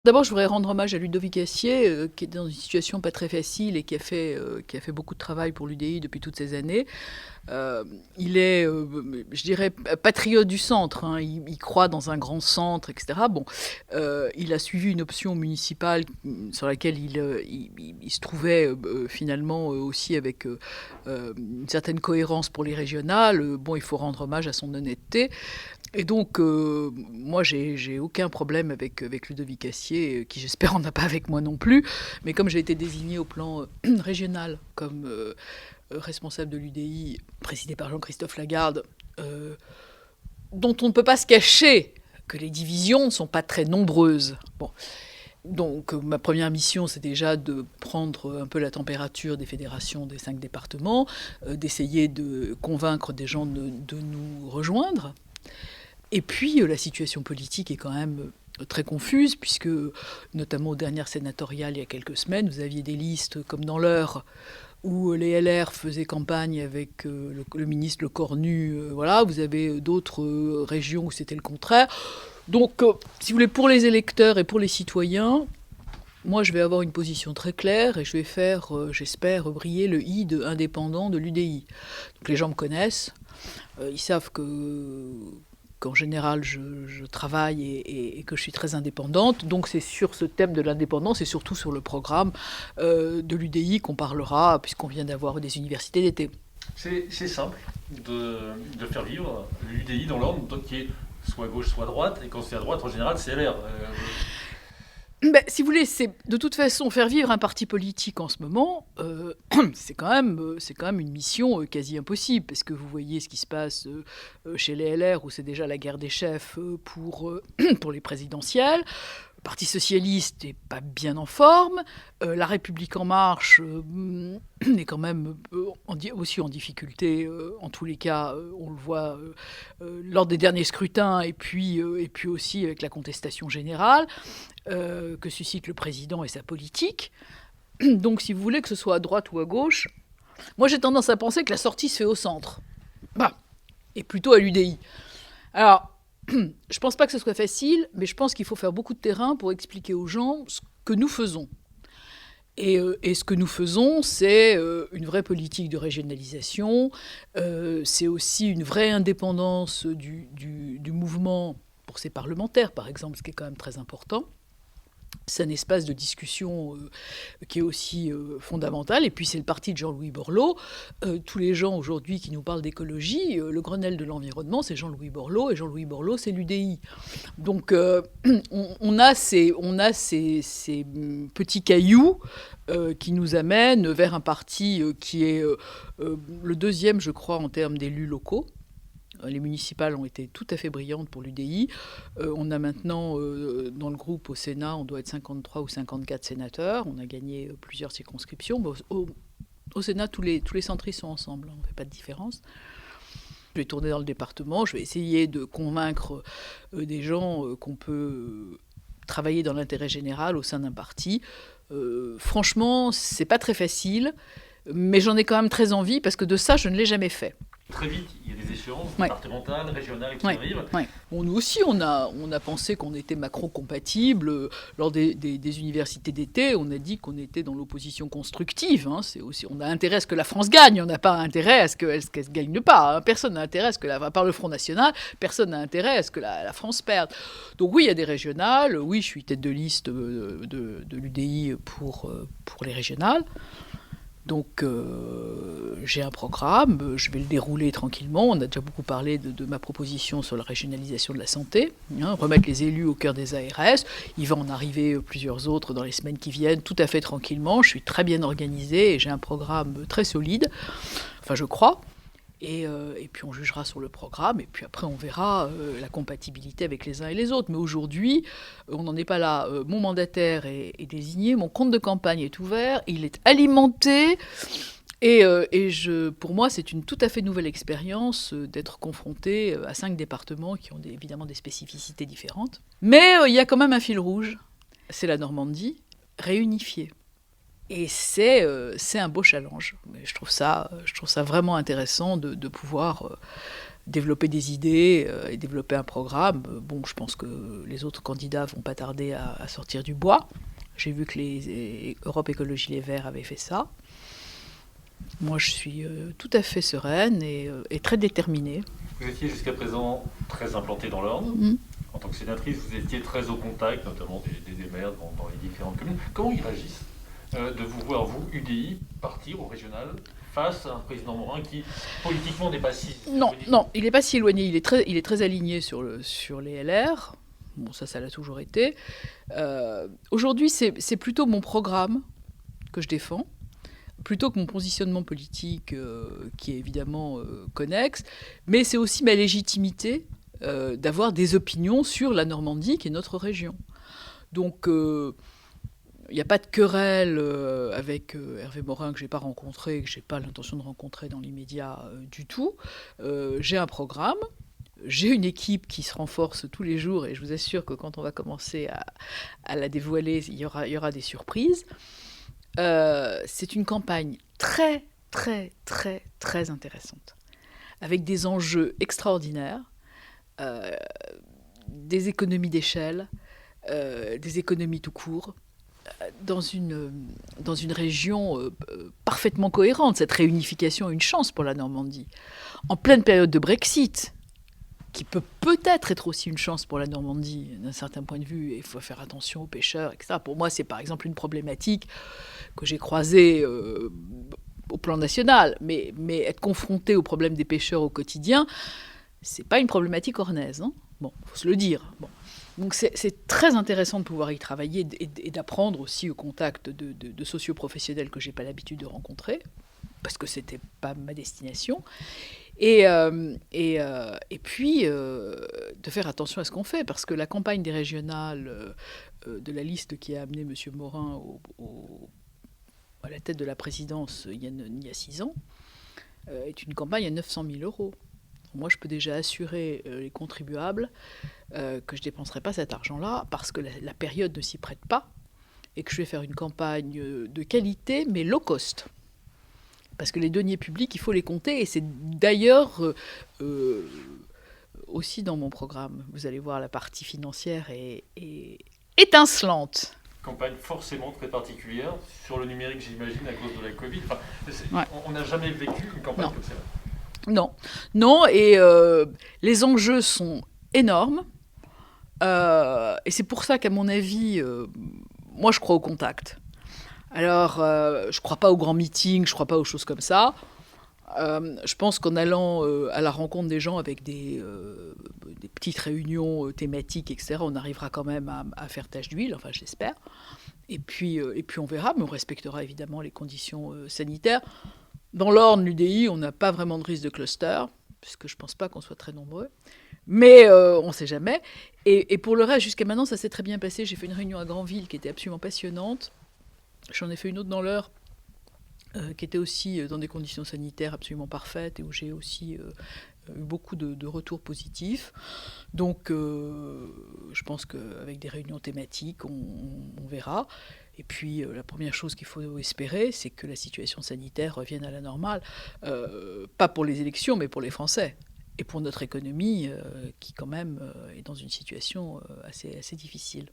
D'abord, je voudrais rendre hommage à Ludovic Assier, qui est dans une situation pas très facile et qui a fait beaucoup de travail pour l'UDI depuis toutes ces années. Il est, je dirais, patriote du centre, hein. Il croit dans un grand centre, etc. Bon, il a suivi une option municipale sur laquelle il se trouvait finalement aussi avec une certaine cohérence pour les régionales. Bon, il faut rendre hommage à son honnêteté. Et donc, moi, j'ai aucun problème avec Ludovic Assier, qui j'espère en a pas avec moi non plus. Mais comme j'ai été désignée au plan régional comme responsable de l'UDI, présidé par Jean-Christophe Lagarde, dont on ne peut pas se cacher que les divisions ne sont pas très nombreuses. Bon. Donc, ma première mission, c'est déjà de prendre un peu la température des fédérations des 5 départements, d'essayer de convaincre des gens de nous rejoindre. Et puis, la situation politique est quand même très confuse, puisque, notamment aux dernières sénatoriales, il y a quelques semaines, vous aviez des listes comme dans l'Eure, où les LR faisaient campagne avec le ministre Lecornu. Voilà, vous avez d'autres régions où c'était le contraire. Donc, si vous voulez, pour les électeurs et pour les citoyens, moi, je vais avoir une position très claire et je vais faire, j'espère, briller le i de indépendant de l'UDI. Donc, les gens me connaissent. Ils savent qu'en général, je travaille et que je suis très indépendante. Donc c'est sur ce thème de l'indépendance et surtout sur le programme de l'UDI qu'on parlera, puisqu'on vient d'avoir des universités d'été. C'est simple de faire vivre l'UDI dans l'ordre, qui est soit gauche, soit droite, et quand c'est à droite, en général, c'est LR. Ben, si vous voulez, c'est de toute façon faire vivre un parti politique en ce moment, c'est quand même une mission quasi impossible, parce que vous voyez ce qui se passe chez les LR, où c'est déjà la guerre des chefs pour les présidentielles. Le Parti socialiste n'est pas bien en forme. La République en marche est quand même aussi en difficulté. En tous les cas, on le voit lors des derniers scrutins et puis aussi avec la contestation générale que suscite le président et sa politique. Donc, si vous voulez que ce soit à droite ou à gauche, moi j'ai tendance à penser que la sortie se fait au centre. Bah, et plutôt à l'UDI. Alors, je pense pas que ce soit facile, mais je pense qu'il faut faire beaucoup de terrain pour expliquer aux gens ce que nous faisons. Et ce que nous faisons, c'est une vraie politique de régionalisation, c'est aussi une vraie indépendance du mouvement pour ses parlementaires, par exemple, ce qui est quand même très important. C'est un espace de discussion qui est aussi fondamental. Et puis c'est le parti de Jean-Louis Borloo. Tous les gens aujourd'hui qui nous parlent d'écologie, le Grenelle de l'environnement, c'est Jean-Louis Borloo, et Jean-Louis Borloo, c'est l'UDI. Donc on a ces petits cailloux qui nous amènent vers un parti qui est le deuxième, je crois, en termes d'élus locaux. Les municipales ont été tout à fait brillantes pour l'UDI. On a maintenant, dans le groupe au Sénat, on doit être 53 ou 54 sénateurs. On a gagné plusieurs circonscriptions. Au Sénat, tous les centristes sont ensemble. On ne fait pas de différence. Je vais tourner dans le département. Je vais essayer de convaincre des gens qu'on peut travailler dans l'intérêt général au sein d'un parti. Franchement, c'est pas très facile, mais j'en ai quand même très envie parce que de ça, je ne l'ai jamais fait. Très vite, il y a des échéances Ouais. départementales, régionales qui Ouais, arrivent. ouais. Bon, nous aussi, on a pensé qu'on était Macron-compatible. Lors des universités d'été, on a dit qu'on était dans l'opposition constructive. Hein. C'est aussi, on a intérêt à ce que la France gagne, on n'a pas intérêt à ce qu'elle ne gagne pas. Hein. Personne n'a intérêt à ce que, à part le Front National, personne n'a intérêt à ce que la France perde. Donc oui, il y a des régionales. Oui, je suis tête de liste de l'UDI pour les régionales. Donc j'ai un programme, je vais le dérouler tranquillement. On a déjà beaucoup parlé de ma proposition sur la régionalisation de la santé, remettre les élus au cœur des ARS. Il va en arriver plusieurs autres dans les semaines qui viennent, tout à fait tranquillement. Je suis très bien organisée et j'ai un programme très solide, enfin je crois. Et puis on jugera sur le programme, et puis après on verra la compatibilité avec les uns et les autres. Mais aujourd'hui, on n'en est pas là. Mon mandataire est désigné, mon compte de campagne est ouvert, il est alimenté, et pour moi c'est une tout à fait nouvelle expérience d'être confronté à 5 départements qui ont évidemment des spécificités différentes. Mais il y a quand même un fil rouge, c'est la Normandie réunifiée. Et c'est un beau challenge. Je trouve ça vraiment intéressant de pouvoir développer des idées et développer un programme. Bon, je pense que les autres candidats vont pas tarder à sortir du bois. J'ai vu que les Europe Écologie Les Verts avaient fait ça. Moi, je suis tout à fait sereine et très déterminée. Vous étiez jusqu'à présent très implantée dans l'Orne. En tant que sénatrice, vous étiez très au contact, notamment des maires dans les différentes communes. Comment ils réagissent de vous voir, vous, UDI, partir au régional face à un président Morin qui, politiquement, n'est pas si éloigné? Non, il n'est pas si éloigné. Il est très aligné sur les LR. Bon, ça l'a toujours été. Aujourd'hui, c'est plutôt mon programme que je défends, plutôt que mon positionnement politique, qui est évidemment connexe, mais c'est aussi ma légitimité d'avoir des opinions sur la Normandie, qui est notre région. Donc, il n'y a pas de querelle avec Hervé Morin, que je n'ai pas rencontré, que je n'ai pas l'intention de rencontrer dans l'immédiat du tout. J'ai un programme, j'ai une équipe qui se renforce tous les jours, et je vous assure que quand on va commencer à la dévoiler, il y aura des surprises. C'est une campagne très, très, très, très intéressante, avec des enjeux extraordinaires, des économies d'échelle, des économies tout court, dans une région parfaitement cohérente. Cette réunification est une chance pour la Normandie. En pleine période de Brexit, qui peut peut-être être aussi une chance pour la Normandie, d'un certain point de vue, et il faut faire attention aux pêcheurs, etc. Pour moi, c'est par exemple une problématique que j'ai croisée au plan national, mais être confronté au problème des pêcheurs au quotidien, c'est pas une problématique ornaise. Hein. Bon, faut se le dire. Bon. Donc c'est très intéressant de pouvoir y travailler et d'apprendre aussi au contact de socioprofessionnels que j'ai pas l'habitude de rencontrer, parce que c'était pas ma destination. Et puis de faire attention à ce qu'on fait, parce que la campagne des régionales de la liste qui a amené M. Morin à la tête de la présidence il y a 6 ans est une campagne à 900 000 euros. Moi, je peux déjà assurer les contribuables que je ne dépenserai pas cet argent-là, parce que la période ne s'y prête pas, et que je vais faire une campagne de qualité, mais low cost. Parce que les deniers publics, il faut les compter, et c'est d'ailleurs aussi dans mon programme. Vous allez voir, la partie financière est étincelante. Campagne forcément très particulière sur le numérique, j'imagine, à cause de la Covid. Enfin, Ouais. On n'a jamais vécu une campagne comme ça. Non, et les enjeux sont énormes, et c'est pour ça qu'à mon avis, moi je crois au contact. Alors, je ne crois pas aux grands meetings, je ne crois pas aux choses comme ça. Je pense qu'en allant à la rencontre des gens avec des petites réunions thématiques, etc., on arrivera quand même à faire tache d'huile, enfin j'espère. Et puis on verra, mais on respectera évidemment les conditions sanitaires. Dans l'Orne, l'UDI, on n'a pas vraiment de risque de cluster, puisque je ne pense pas qu'on soit très nombreux. Mais on ne sait jamais. Et pour le reste, jusqu'à maintenant, ça s'est très bien passé. J'ai fait une réunion à Granville qui était absolument passionnante. J'en ai fait une autre dans l'Eure, qui était aussi dans des conditions sanitaires absolument parfaites, et où j'ai aussi eu beaucoup de retours positifs. Donc, je pense qu'avec des réunions thématiques, on verra. Et puis, la première chose qu'il faut espérer, c'est que la situation sanitaire revienne à la normale. Pas pour les élections, mais pour les Français. Et pour notre économie, qui quand même est dans une situation assez difficile.